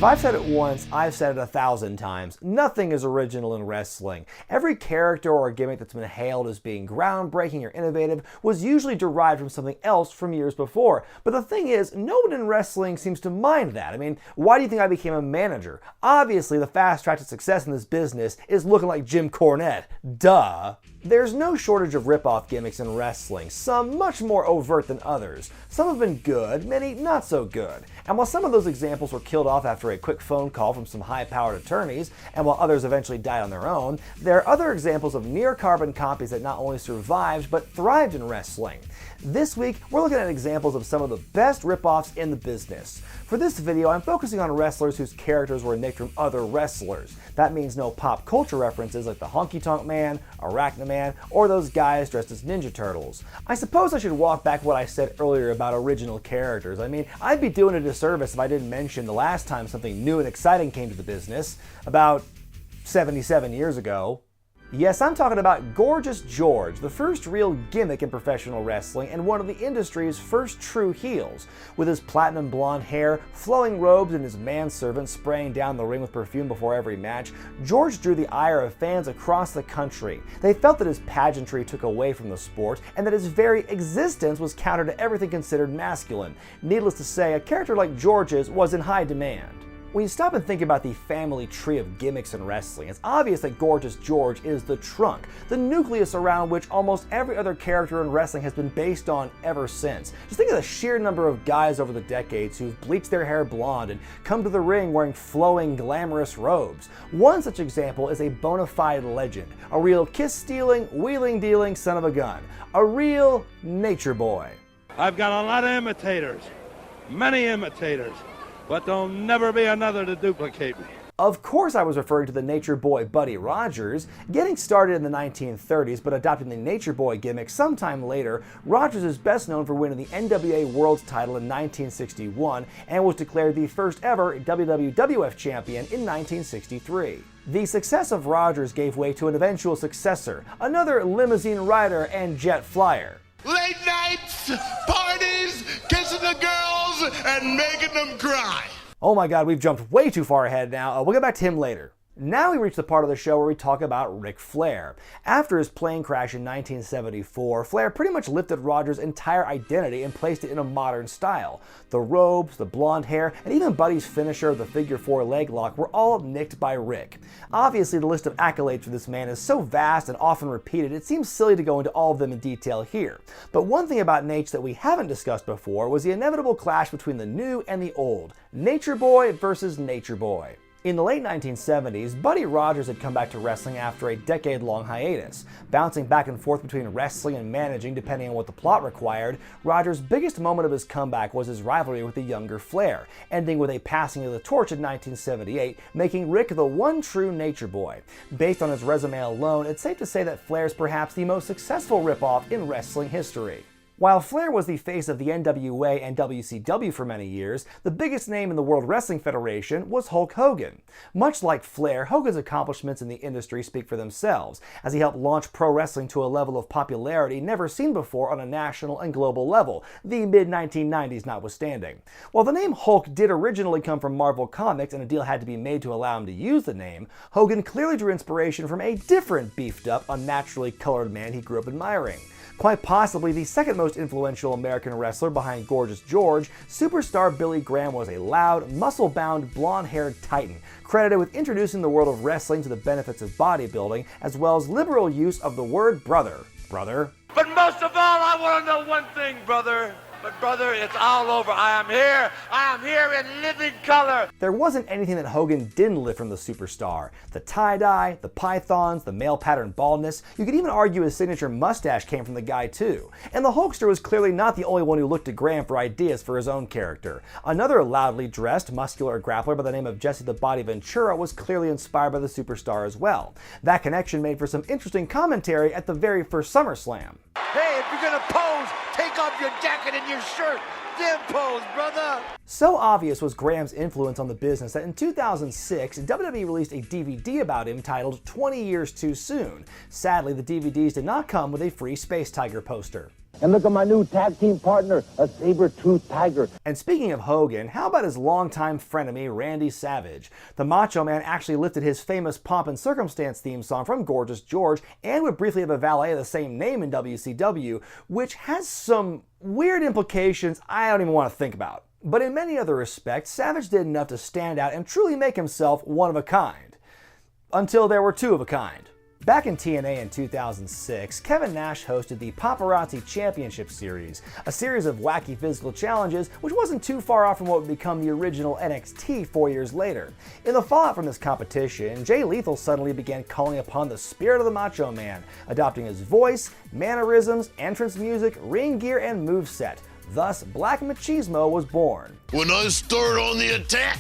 If I've said it once, I've said it 1,000 times. Nothing is original in wrestling. Every character or gimmick that's been hailed as being groundbreaking or innovative was usually derived from something else from years before. But the thing is, no one in wrestling seems to mind that. I mean, why do you think I became a manager? Obviously, the fast track to success in this business is looking like Jim Cornette. Duh. There's no shortage of rip-off gimmicks in wrestling, some much more overt than others. Some have been good, many not so good. And while some of those examples were killed off after a quick phone call from some high-powered attorneys, and while others eventually died on their own, there are other examples of near-carbon copies that not only survived, but thrived in wrestling. This week, we're looking at examples of some of the best rip-offs in the business. For this video, I'm focusing on wrestlers whose characters were nicked from other wrestlers. That means no pop culture references like the Honky Tonk Man, Arachnaman, or those guys dressed as Ninja Turtles. I suppose I should walk back what I said earlier about original characters. I mean, I'd be doing a disservice if I didn't mention the last time something new and exciting came to the business, about 77 years ago. Yes, I'm talking about Gorgeous George, the first real gimmick in professional wrestling and one of the industry's first true heels. With his platinum blonde hair, flowing robes, and his manservant spraying down the ring with perfume before every match, George drew the ire of fans across the country. They felt that his pageantry took away from the sport and that his very existence was counter to everything considered masculine. Needless to say, a character like George's was in high demand. When you stop and think about the family tree of gimmicks in wrestling, it's obvious that Gorgeous George is the trunk, the nucleus around which almost every other character in wrestling has been based on ever since. Just think of the sheer number of guys over the decades who've bleached their hair blonde and come to the ring wearing flowing, glamorous robes. One such example is a bona fide legend, a real kiss-stealing, wheeling-dealing son of a gun, a real nature boy. I've got a lot of imitators, many imitators, but there'll never be another to duplicate me. Of course I was referring to the Nature Boy Buddy Rogers. Getting started in the 1930s but adopting the Nature Boy gimmick sometime later, Rogers is best known for winning the NWA World's title in 1961 and was declared the first ever WWF champion in 1963. The success of Rogers gave way to an eventual successor, another limousine rider and jet flyer. Late nights, parties, kissing the girls, and making them cry. Oh my god, we've jumped way too far ahead now. We'll get back to him later. Now we reach the part of the show where we talk about Ric Flair. After his plane crash in 1974, Flair pretty much lifted Rogers' entire identity and placed it in a modern style. The robes, the blonde hair, and even Buddy's finisher, the figure 4 leg lock, were all nicked by Ric. Obviously, the list of accolades for this man is so vast and often repeated, it seems silly to go into all of them in detail here. But one thing about Nate that we haven't discussed before was the inevitable clash between the new and the old. Nature Boy versus Nature Boy. In the late 1970s, Buddy Rogers had come back to wrestling after a decade-long hiatus. Bouncing back and forth between wrestling and managing depending on what the plot required, Rogers' biggest moment of his comeback was his rivalry with the younger Flair, ending with a passing of the torch in 1978, making Ric the one true Nature Boy. Based on his resume alone, it's safe to say that Flair's perhaps the most successful ripoff in wrestling history. While Flair was the face of the NWA and WCW for many years, the biggest name in the World Wrestling Federation was Hulk Hogan. Much like Flair, Hogan's accomplishments in the industry speak for themselves, as he helped launch pro wrestling to a level of popularity never seen before on a national and global level, the mid-1990s notwithstanding. While the name Hulk did originally come from Marvel Comics and a deal had to be made to allow him to use the name, Hogan clearly drew inspiration from a different beefed-up, unnaturally colored man he grew up admiring. Quite possibly the second most influential American wrestler behind Gorgeous George, superstar Billy Graham was a loud, muscle-bound, blonde-haired titan, credited with introducing the world of wrestling to the benefits of bodybuilding, as well as liberal use of the word brother. Brother? But most of all, I want to know one thing, brother. But brother, it's all over. I am here in living color. There wasn't anything that Hogan didn't lift from the superstar. The tie-dye, the pythons, the male pattern baldness. You could even argue his signature mustache came from the guy too. And the Hulkster was clearly not the only one who looked to Graham for ideas for his own character. Another loudly dressed, muscular grappler by the name of Jesse the Body Ventura was clearly inspired by the superstar as well. That connection made for some interesting commentary at the very first SummerSlam. Hey, if you're gonna pose, take off your jacket and your shirt. goddamn pose, brother. So obvious was Graham's influence on the business that in 2006, WWE released a DVD about him titled 20 Years Too Soon. Sadly, the DVDs did not come with a free Space Tiger poster. And look at my new tag team partner, a saber-toothed tiger. And speaking of Hogan, how about his longtime frenemy, Randy Savage? The Macho Man actually lifted his famous Pomp and Circumstance theme song from Gorgeous George and would briefly have a valet of the same name in WCW, which has some weird implications I don't even want to think about. But in many other respects, Savage did enough to stand out and truly make himself one of a kind. Until there were two of a kind. Back in TNA in 2006, Kevin Nash hosted the Paparazzi Championship Series, a series of wacky physical challenges which wasn't too far off from what would become the original NXT 4 years later. In the fallout from this competition, Jay Lethal suddenly began calling upon the spirit of the Macho Man, adopting his voice, mannerisms, entrance music, ring gear, and moveset. Thus, Black Machismo was born. When I start on the attack,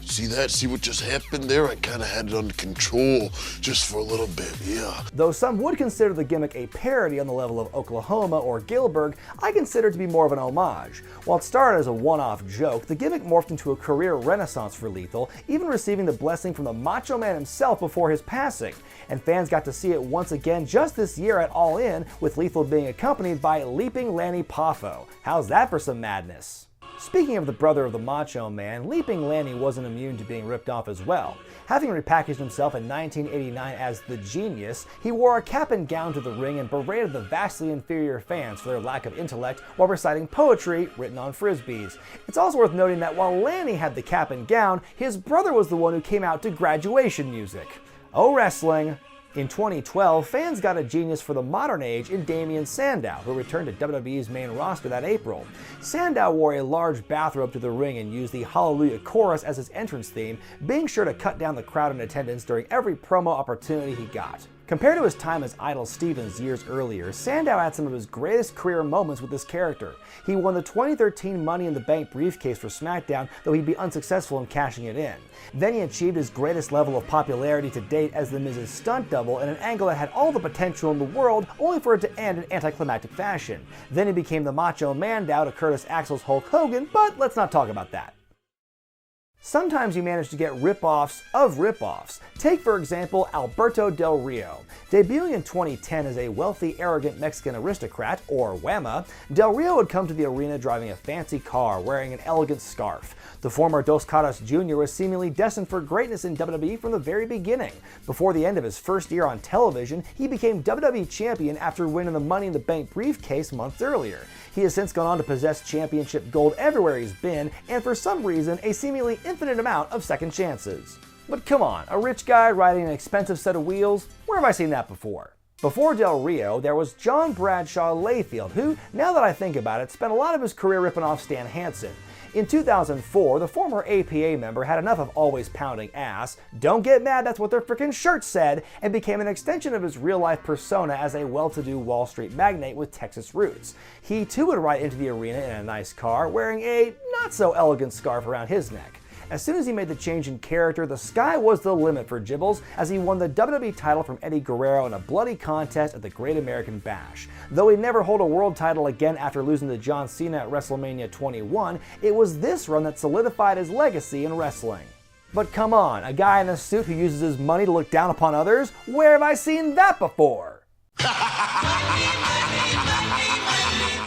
see that? See what just happened there? I kind of had it under control just for a little bit, yeah. Though some would consider the gimmick a parody on the level of Oklahoma or Gilbert, I consider it to be more of an homage. While it started as a one-off joke, the gimmick morphed into a career renaissance for Lethal, even receiving the blessing from the Macho Man himself before his passing. And fans got to see it once again just this year at All In, with Lethal being accompanied by Leaping Lanny Poffo. How's that for some madness? Speaking of the brother of the Macho Man, Leaping Lanny wasn't immune to being ripped off as well. Having repackaged himself in 1989 as the Genius, he wore a cap and gown to the ring and berated the vastly inferior fans for their lack of intellect while reciting poetry written on frisbees. It's also worth noting that while Lanny had the cap and gown, his brother was the one who came out to graduation music. Oh, wrestling. In 2012, fans got a genius for the modern age in Damien Sandow, who returned to WWE's main roster that April. Sandow wore a large bathrobe to the ring and used the Hallelujah Chorus as his entrance theme, being sure to cut down the crowd in attendance during every promo opportunity he got. Compared to his time as Idol Stevens years earlier, Sandow had some of his greatest career moments with this character. He won the 2013 Money in the Bank briefcase for SmackDown, though he'd be unsuccessful in cashing it in. Then he achieved his greatest level of popularity to date as The Miz's stunt double in an angle that had all the potential in the world, only for it to end in anticlimactic fashion. Then he became the Macho Man to Curtis Axel's Hulk Hogan, but let's not talk about that. Sometimes you manage to get rip-offs of rip-offs. Take, for example, Alberto Del Rio. Debuting in 2010 as a wealthy, arrogant Mexican aristocrat, or whamma, Del Rio would come to the arena driving a fancy car, wearing an elegant scarf. The former Dos Caras Jr. was seemingly destined for greatness in WWE from the very beginning. Before the end of his first year on television, he became WWE Champion after winning the Money in the Bank briefcase months earlier. He has since gone on to possess championship gold everywhere he's been, and for some reason, a seemingly infinite amount of second chances. But come on, a rich guy riding an expensive set of wheels? Where have I seen that before? Before Del Rio, there was John Bradshaw Layfield, who, now that I think about it, spent a lot of his career ripping off Stan Hansen. In 2004, the former APA member had enough of always pounding ass, don't get mad, that's what their frickin' shirt said, and became an extension of his real-life persona as a well-to-do Wall Street magnate with Texas roots. He too would ride into the arena in a nice car, wearing a not-so-elegant scarf around his neck. As soon as he made the change in character, the sky was the limit for Gibbles as he won the WWE title from Eddie Guerrero in a bloody contest at the Great American Bash. Though he'd never hold a world title again after losing to John Cena at WrestleMania 21, it was this run that solidified his legacy in wrestling. But come on, a guy in a suit who uses his money to look down upon others? Where have I seen that before?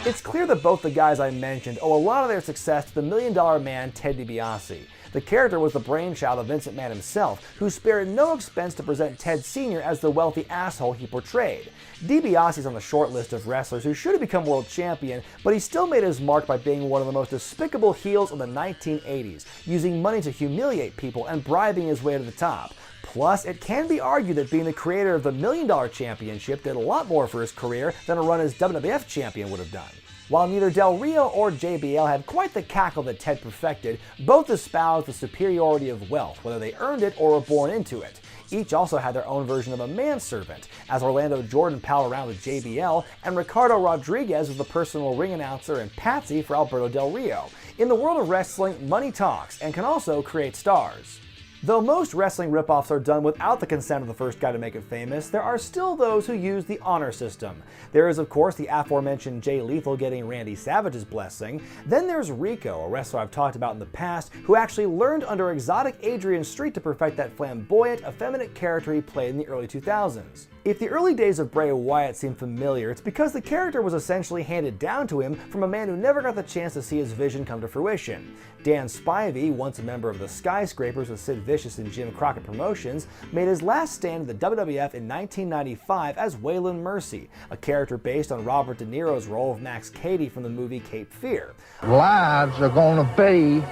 It's clear that both the guys I mentioned owe a lot of their success to the $1 Million Man Ted DiBiase. The character was the brainchild of Vince McMahon himself, who spared no expense to present Ted Sr. as the wealthy asshole he portrayed. DiBiase's on the short list of wrestlers who should have become world champion, but he still made his mark by being one of the most despicable heels of the 1980s, using money to humiliate people and bribing his way to the top. Plus, it can be argued that being the creator of the $1 Million Championship did a lot more for his career than a run as WWF champion would have done. While neither Del Rio or JBL had quite the cackle that Ted perfected, both espoused the superiority of wealth, whether they earned it or were born into it. Each also had their own version of a manservant, as Orlando Jordan palled around with JBL, and Ricardo Rodriguez was the personal ring announcer and patsy for Alberto Del Rio. In the world of wrestling, money talks, and can also create stars. Though most wrestling ripoffs are done without the consent of the first guy to make it famous, there are still those who use the honor system. There is, of course, the aforementioned Jay Lethal getting Randy Savage's blessing. Then there's Rico, a wrestler I've talked about in the past, who actually learned under exotic Adrian Street to perfect that flamboyant, effeminate character he played in the early 2000s. If the early days of Bray Wyatt seem familiar, it's because the character was essentially handed down to him from a man who never got the chance to see his vision come to fruition. Dan Spivey, once a member of the Skyscrapers with Sid Vicious and Jim Crockett Promotions, made his last stand in the WWF in 1995 as Waylon Mercy, a character based on Robert De Niro's role of Max Cady from the movie Cape Fear. Lives are gonna be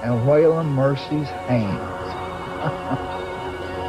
in Waylon Mercy's hands.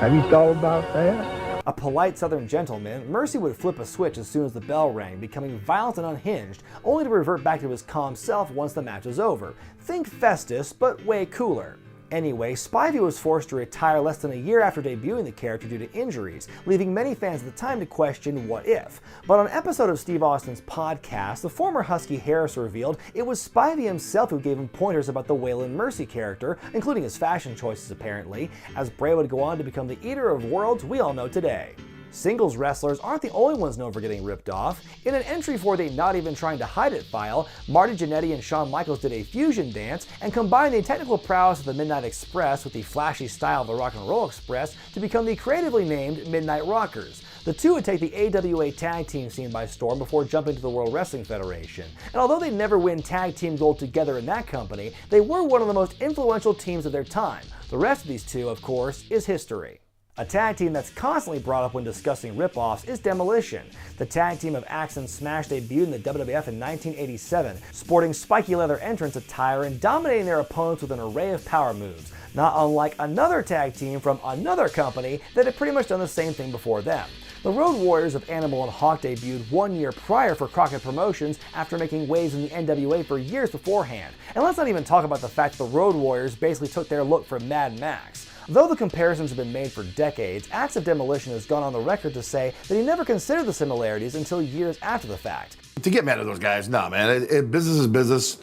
Have you thought about that? A polite southern gentleman, Mercy would flip a switch as soon as the bell rang, becoming violent and unhinged, only to revert back to his calm self once the match was over. Think Festus, but way cooler. Anyway, Spivey was forced to retire less than a year after debuting the character due to injuries, leaving many fans at the time to question what if. But on an episode of Steve Austin's podcast, the former Husky Harris revealed it was Spivey himself who gave him pointers about the Waylon Mercy character, including his fashion choices apparently, as Bray would go on to become the eater of worlds we all know today. Singles wrestlers aren't the only ones known for getting ripped off. In an entry for the Not Even Trying to Hide It file, Marty Jannetty and Shawn Michaels did a fusion dance and combined the technical prowess of the Midnight Express with the flashy style of the Rock and Roll Express to become the creatively named Midnight Rockers. The two would take the AWA tag team scene by storm before jumping to the World Wrestling Federation. And although they never win tag team gold together in that company, they were one of the most influential teams of their time. The rest of these two, of course, is history. A tag team that's constantly brought up when discussing ripoffs is Demolition. The tag team of Axe and Smash debuted in the WWF in 1987, sporting spiky leather entrance attire and dominating their opponents with an array of power moves, not unlike another tag team from another company that had pretty much done the same thing before them. The Road Warriors of Animal and Hawk debuted 1 year prior for Crockett Promotions after making waves in the NWA for years beforehand. And let's not even talk about the fact that the Road Warriors basically took their look from Mad Max. Though the comparisons have been made for decades, Axe of Demolition has gone on the record to say that he never considered the similarities until years after the fact. To get mad at those guys, no, man. Business is business.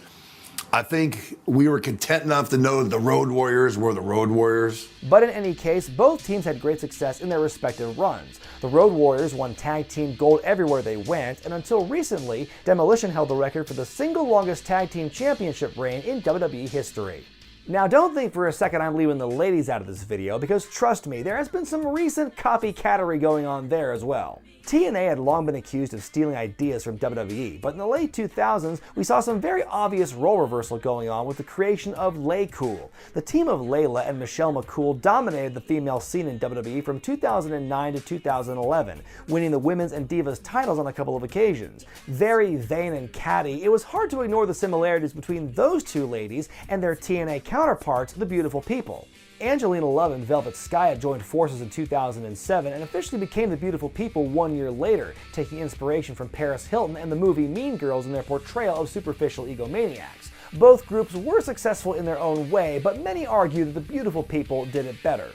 I think we were content enough to know that the Road Warriors were the Road Warriors. But in any case, both teams had great success in their respective runs. The Road Warriors won tag team gold everywhere they went, and until recently, Demolition held the record for the single longest tag team championship reign in WWE history. Now don't think for a second I'm leaving the ladies out of this video, because trust me, there has been some recent copycattery going on there as well. TNA had long been accused of stealing ideas from WWE, but in the late 2000s, we saw some very obvious role reversal going on with the creation of Laycool. The team of Layla and Michelle McCool dominated the female scene in WWE from 2009 to 2011, winning the women's and divas titles on a couple of occasions. Very vain and catty, it was hard to ignore the similarities between those two ladies and their TNA counterparts, the Beautiful People. Angelina Love and Velvet Sky had joined forces in 2007 and officially became the Beautiful People 1 year later, taking inspiration from Paris Hilton and the movie Mean Girls in their portrayal of superficial egomaniacs. Both groups were successful in their own way, but many argue that the Beautiful People did it better.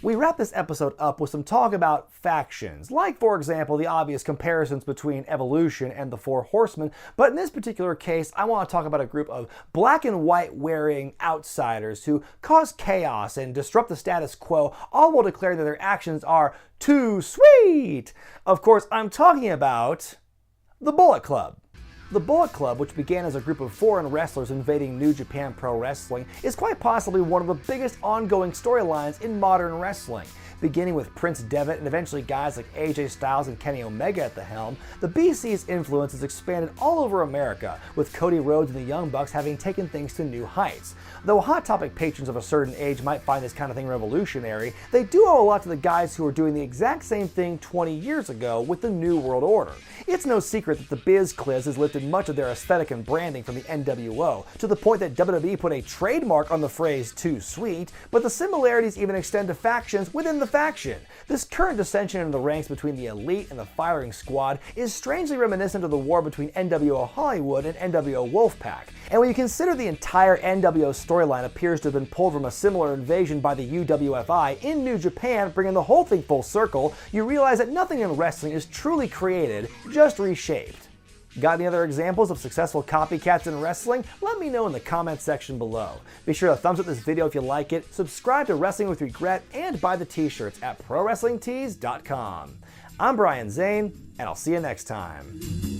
We wrap this episode up with some talk about factions, like for example the obvious comparisons between Evolution and the Four Horsemen, but in this particular case I want to talk about a group of black and white wearing outsiders who cause chaos and disrupt the status quo, all while declaring that their actions are too sweet. Of course, I'm talking about the Bullet Club. The Bullet Club, which began as a group of foreign wrestlers invading New Japan Pro Wrestling, is quite possibly one of the biggest ongoing storylines in modern wrestling. Beginning with Prince Devitt and eventually guys like AJ Styles and Kenny Omega at the helm, the BC's influence has expanded all over America, with Cody Rhodes and the Young Bucks having taken things to new heights. Though Hot Topic patrons of a certain age might find this kind of thing revolutionary, they do owe a lot to the guys who were doing the exact same thing 20 years ago with the New World Order. It's no secret that the BizCliz has lifted much of their aesthetic and branding from the NWO, to the point that WWE put a trademark on the phrase "too sweet," but the similarities even extend to factions within the faction. This current dissension in the ranks between the Elite and the Firing Squad is strangely reminiscent of the war between NWO Hollywood and NWO Wolfpack. And when you consider the entire NWO storyline appears to have been pulled from a similar invasion by the UWFI in New Japan, bringing the whole thing full circle, you realize that nothing in wrestling is truly created, just reshaped. Got any other examples of successful copycats in wrestling? Let me know in the comments section below. Be sure to thumbs up this video if you like it, subscribe to Wrestling with Regret, and buy the t-shirts at ProWrestlingTees.com. I'm Brian Zane, and I'll see you next time.